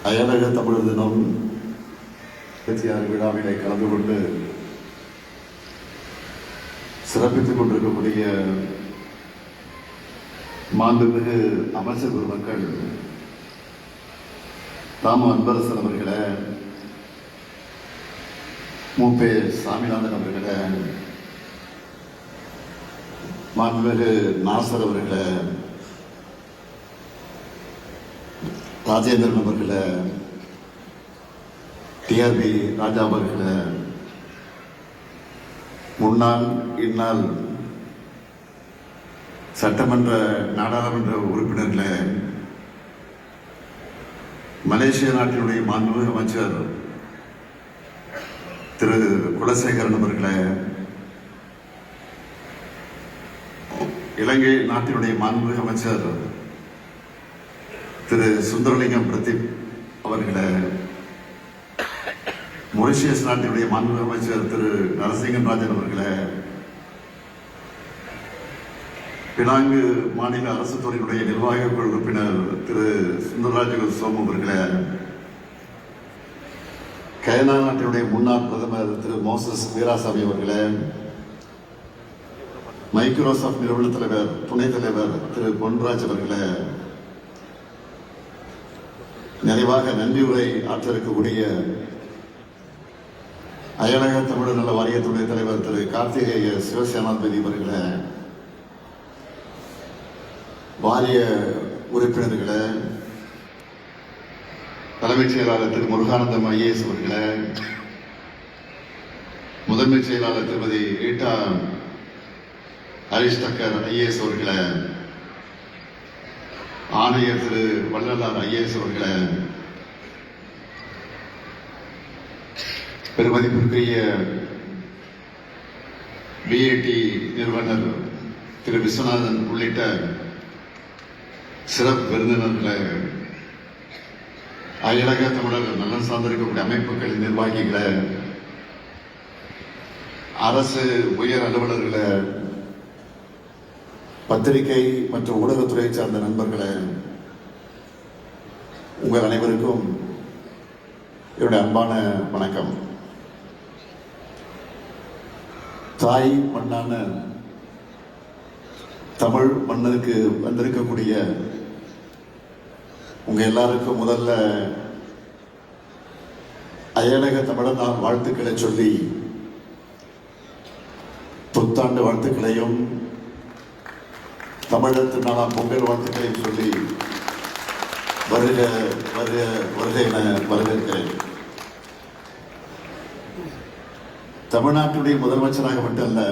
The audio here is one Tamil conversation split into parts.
அயலக தமிழ் தினம் விழாவினை கலந்து கொண்டு சிறப்பித்துக் கொண்டிருக்கக்கூடிய மாண்புமிகு அமைச்சர் பெருமக்கள், ராம அன்பரசன் அவர்களே, மூப்பே சாமிநாதன் அவர்களே, மாண்புமிகு நாசர் அவர்களே, ராஜேந்திரன் அவர்களே, டிஆர்பி ராஜா அவர்களே, முன்னாள் இந்நாள் சட்டமன்ற நாடாளுமன்ற உறுப்பினர்களே, மலேசிய நாட்டினுடைய மாண்புமிகு அமைச்சர் திரு குலசேகரன் அவர்களே, இலங்கை நாட்டினுடைய மாண்புமிகு அமைச்சர் திரு சுந்தரலிங்கம் பிரதீப் அவர்களே, மொரிஷியஸ் நாட்டினுடைய மாண்புமிகு அமைச்சர் திரு நரசிங்கம் ராஜன் அவர்களே, பினாங்கு மாநில அரசு துறையினுடைய நிர்வாக குழு உறுப்பினர் திரு சுந்தரராஜ சோமு அவர்களே, கயனா நாட்டினுடைய முன்னாள் பிரதமர் திரு மோசஸ் வீராசாமி அவர்களே, மைக்ரோசாப்ட் நிறுவன தலைவர் துணைத் தலைவர் திரு பொன்ராஜ் அவர்களே, நிறைவாக நன்றி உரை ஆற்ற இருக்கக்கூடிய அயலக தமிழர் நல வாரிய துணைத் தலைவர் திரு கார்த்திகேய சிவசேனாதிபதி அவர்களே, வாரிய உறுப்பினர்களே, தலைமைச் செயலாளர் திரு முருகானந்தம் ஐஏஎஸ் அவர்களே, முதன்மைச் செயலாளர் திருமதி ரீட்டா ஹரிஷ் தக்கர் ஐஏஎஸ் அவர்களே, ஆணையர் திரு வள்ளலார் ஐஏஎஸ் அவர்களே, பெருமதிப்பிற்குரிய பிஏடி நிறுவனர் திரு விஸ்வநாதன் உள்ளிட்ட சிறப்பு விருந்தினர்களே, அயலக தமிழர் நலன் சார்ந்திருக்கக்கூடிய அமைப்புகளின் நிர்வாகிகளே, அரசு உயர் அலுவலர்களே, பத்திரிகை மற்றும் ஊடகத்துறை சார்ந்த நண்பர்களே, உங்கள் அனைவருக்கும் என்னுடைய அன்பான வணக்கம். தாய் மண்ணான தமிழ் மண்ணுக்கு வந்திருக்கக்கூடிய உங்க எல்லாருக்கும் முதல்ல அயலக தமிழர் நாள் வாழ்த்துக்களை சொல்லி புத்தாண்டு வாழ்த்துக்களையும் தமிழர் திருநாளாம் பொங்கல் வாழ்த்துக்களையும் சொல்லி வருக வருக வருக என வரவேற்கிறேன். தமிழ்நாட்டுடைய முதலமைச்சராக மட்டுமல்ல,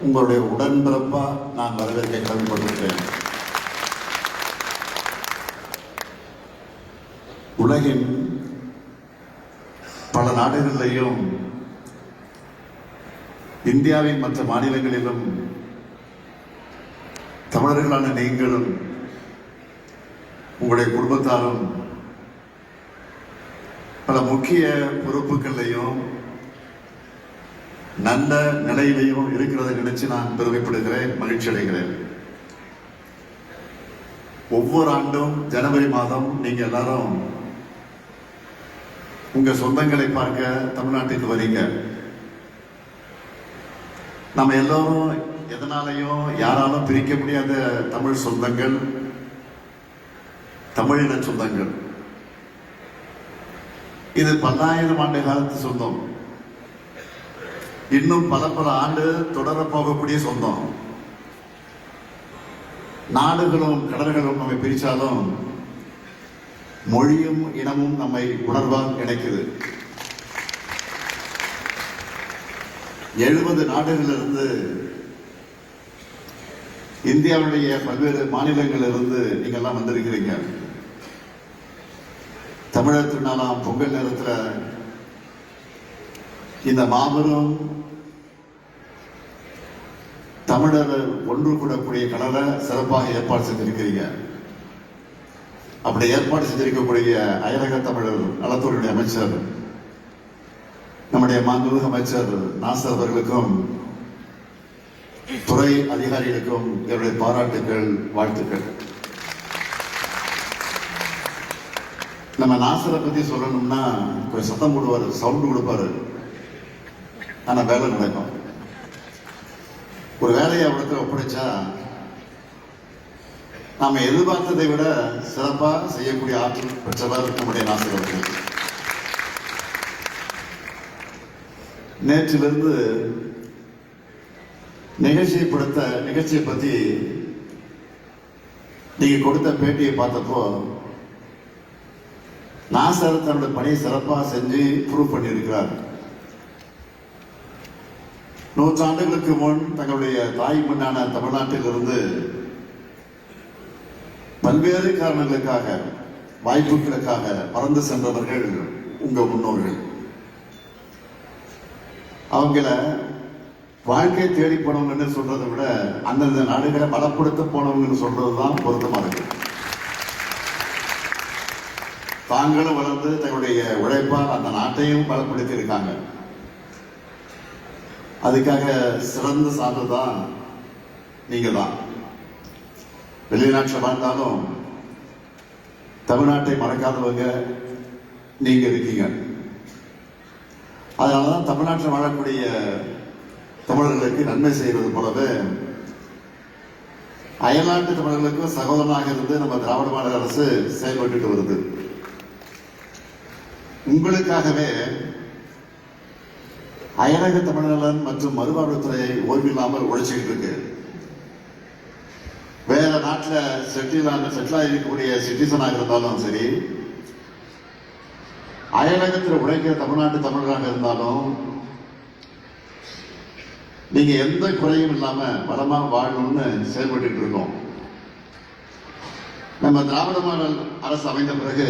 உங்களுடைய உடன்பிறப்பா நான் வரவேற்க கடமைப்பட்டிருக்கிறேன். உலகின் பல நாடுகளிலேயும் இந்தியாவின் மற்ற மாநிலங்களிலும் தமிழர்களான நீங்களும் உங்களுடைய குடும்பத்தாரும் பல முக்கிய பொறுப்புகளையும் நல்ல நிலையிலையும் இருக்கிறத நினைச்சு நான் பெருமைப்படுகிறேன், மகிழ்ச்சி அடைகிறேன். ஒவ்வொரு ஆண்டும் ஜனவரி மாதம் நீங்க எல்லாரும் உங்க சொந்தங்களை பார்க்க தமிழ்நாட்டுக்கு வரீங்க. நம்ம எல்லோரும் எதனாலையும் யாராலும் பிரிக்க முடியாத தமிழ் சொந்தங்கள், தமிழின சொந்தங்கள். இது பல்லாயிரம் ஆண்டு காலத்து சொந்தம், இன்னும் பல பல ஆண்டு தொடர போகக்கூடிய சொந்தம். நாடுகளும் கடல்களும் நம்மை பிரிச்சாலும் மொழியும் இனமும் நம்மை உணர்வால் இணைக்குது. 70 நாடுகளிலிருந்து, இந்தியாவுடைய பல்வேறு மாநிலங்களிலிருந்து நீங்க எல்லாம் வந்திருக்கிறீங்க. தமிழர் திருநாளாம் பொங்கல் நேரத்தில் இந்த மாபெரும் தமிழர் ஒன்று கூடக்கூடிய கடலை சிறப்பாக ஏற்பாடு செஞ்சிருக்கிறீங்க. அப்படி ஏற்பாடு செஞ்சிருக்கக்கூடிய அயலக தமிழர் நலத்துறையுடைய அமைச்சர் நம்முடைய மாண்புமிகு அமைச்சர் நாசர் அவர்களுக்கும் துறை அதிகாரிகளுக்கும் என்னுடைய பாராட்டுகள், வாழ்த்துக்கள். நம்ம நாசரை பத்தி சொல்லணும்னா கொஞ்சம் சத்தம் போடுவாரு, சவுண்டு கொடுப்பாரு, ஆனா வேலை நடக்கும். ஒரு வேலையை அவருக்கு ஒப்படைச்சா நாம எதிர்பார்த்ததை விட சிறப்பா செய்யக்கூடிய ஆற்றல் பெற்றவர் நம்முடைய நாசர் அவர்கள். நேற்றிலிருந்து நிகழ்ச்சியை பத்தி நீங்க கொடுத்த பேட்டியை பார்த்தப்போ நாசர் தன்னுடைய பணியை சிறப்பா செஞ்சு ப்ரூவ் பண்ணியிருக்கிறார். 100 ஆண்டுகளுக்கு முன் தங்களுடைய தாய் மண்ணான தமிழ்நாட்டில் இருந்து பல்வேறு காரணங்களுக்காக, வாய்ப்புகளுக்காக பறந்து சென்றவர்கள் உங்க முன்னோர்கள். அவங்கள வாழ்க்கை தேடி போனவங்கன்னு சொல்றதை விட அந்தந்த நாடுகளை பலப்படுத்த போனவங்கன்னு சொல்றதுதான் பொருத்தமா இருக்கு. தாங்களும் வளர்ந்து தங்களுடைய உழைப்பால் அந்த நாட்டையும் பலப்படுத்தி இருக்காங்க. அதுக்காக சிறந்த சான்று தான் நீங்க தான். வெளிநாட்டில் வாழ்ந்தாலும் தமிழ்நாட்டை மறக்காதவங்க நீங்க இருக்கீங்க. அதனாலதான் தமிழ்நாட்டில் வாழக்கூடிய தமிழர்களுக்கு நன்மை செய்வது போலவே அயல்நாட்டு தமிழர்களுக்கும் சகோதரனாக இருந்து நம்ம திராவிட மாடல் அரசு செயல்பட்டு வருது. உங்களுக்காகவே அயலக தமிழ்நலன் மற்றும் மறுவாழ்வுத்துறை ஓய்வில்லாமல் உழைச்சிக்கிட்டு இருக்கு. வேற நாட்டில் செட்டில் இருக்கக்கூடிய சிட்டிசனாக இருந்தாலும் சரி, அயலகத்தில் உழைக்கிற தமிழ்நாட்டு தமிழராக இருந்தாலும் நீங்க எந்த குறையும் இல்லாம பலமா வாழணும்னு செயல்பட்டு இருக்கோம். நம்ம திராவிட மாடல் அரசு அமைந்த பிறகு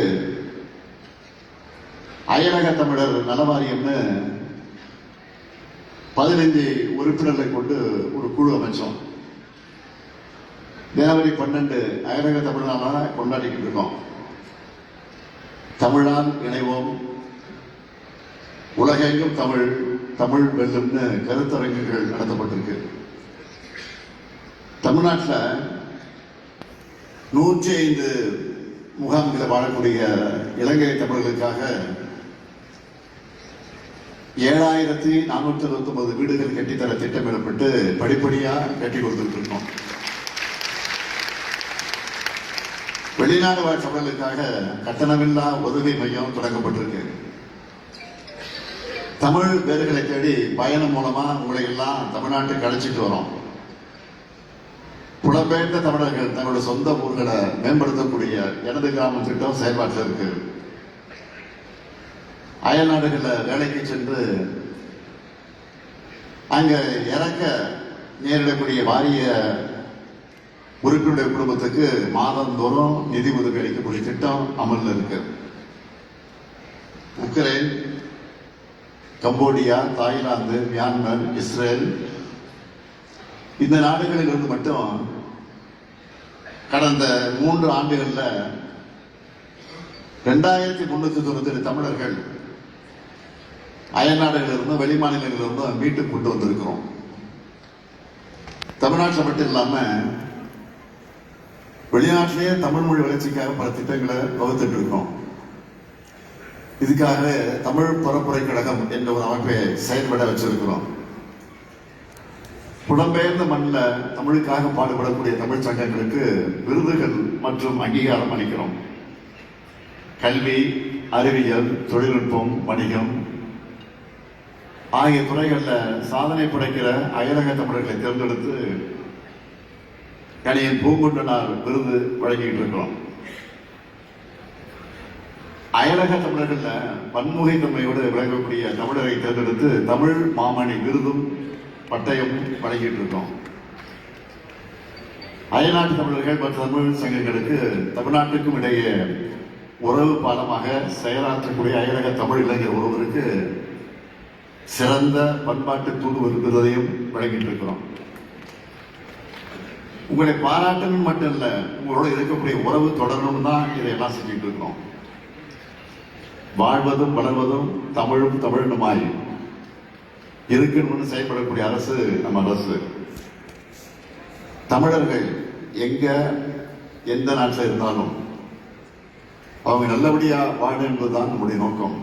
அயலக தமிழர் நலவாரியம்னு 15 உறுப்பினர்களை கொண்டு ஒரு குழு அமைச்சோம். ஜனவரி 12 அயலக தமிழ் நாளா கொண்டாடிக்கிட்டு இருக்கோம். தமிழால் இணைவோம், உலகெங்கும் தமிழ், தமிழ் வெல்லும்னு கருத்தரங்குகள் நடத்தப்பட்டிருக்கு. தமிழ்நாட்டில் 105 முகாம்களை வாழக்கூடிய இலங்கை தமிழர்களுக்காக 7429 வீடுகள் கட்டித்தர திட்டமிடப்பட்டு படிப்படியா கட்டி கொடுத்துட்டு இருக்கோம். வெளிநாடு வாழ் தமிழர்களுக்காக கட்டணமில்லா உதவி மையம் தொடங்கப்பட்டிருக்கு. தமிழ் வேர்களை தேடி பயணம் மூலமா உங்களை எல்லாம் தமிழ்நாட்டுக்கு அழைச்சிட்டு வரோம். புலம்பெயர்ந்த தமிழர்கள் தங்களுடைய சொந்த ஊர்களை மேம்படுத்தக்கூடிய எனது கிராமம் திட்டம் செயல்பாட்டில் இருக்கு. அயல் நாடுகளில் வேலைக்கு சென்று அங்க இறக்க நேரிடக்கூடிய வாரிய உறுப்பினருடைய குடும்பத்துக்கு மாதந்தோறும் நிதி உதவி அளிக்கக்கூடிய திட்டம் அமலில் இருக்கு. Ukraine, Cambodia, Thailand, Myanmar, Israel இந்த நாடுகளில் இருந்து மட்டும் கடந்த 3 ஆண்டுகள்ல 2397 தமிழர்கள் அயல் நாடுகளிலிருந்தும் வெளி மாநிலங்களிலிருந்தும் வீட்டுக்கு கொண்டு வந்திருக்கிறோம். தமிழ்நாட்டில் மட்டும் இல்லாம வெளிநாட்டிலேயே தமிழ் மொழி வளர்ச்சிக்காக பல திட்டங்களை வகுத்துட்டு இருக்கோம். இதுக்காக தமிழ் பரப்புரை கழகம் என்ற ஒரு அமைப்பை செயல்பட வச்சிருக்கிறோம். புலம்பெயர்ந்த மண்ணில் தமிழுக்காக பாடுபடக்கூடிய தமிழ் சங்கங்களுக்கு விருதுகள் மற்றும் அங்கீகாரம் அளிக்கிறோம். கல்வி, அறிவியல், தொழில்நுட்பம், வணிகம் ஆகிய துறைகளில் சாதனை படைக்கிற அயலக தமிழர்களை தேர்ந்தெடுத்து கணியன் பூங்குன்றனார் விருது வழங்கிட்டு இருக்கிறோம். அயலக தமிழர்கள பன்முகைத்தன்மையோடு விளங்கக்கூடிய தமிழரை தேர்ந்தெடுத்து தமிழ் மாமணி விருதும் பட்டயம் வழங்கிட்டு இருக்கோம். அயல்நாட்டு தமிழர்கள் மற்றும் தமிழ் சங்கங்களுக்கு தமிழ்நாட்டுக்கும் இடையே உறவு பாலமாக செயலாற்றக்கூடிய அயலக தமிழ் இளைஞர் ஒருவருக்கு சிறந்த பண்பாட்டு தூதுவர் விருதையும் வழங்கிட்டு இருக்கிறோம். உங்களை பாராட்டணும் மட்டும் இல்ல, உங்களோட இருக்கக்கூடிய உறவு தொடரணும் தான் இதையெல்லாம் செஞ்சுட்டு இருக்கோம். வாழ்வதும் வளர்வதும் தமிழும் தமிழனுமாய் இருக்கணும்னு செயல்படக்கூடிய அரசு நம்ம அரசு. தமிழர்கள் எங்க எந்த நாட்டில் இருந்தாலும் அவங்க நல்லபடியா வாழ என்பதுதான் நம்முடைய நோக்கம்.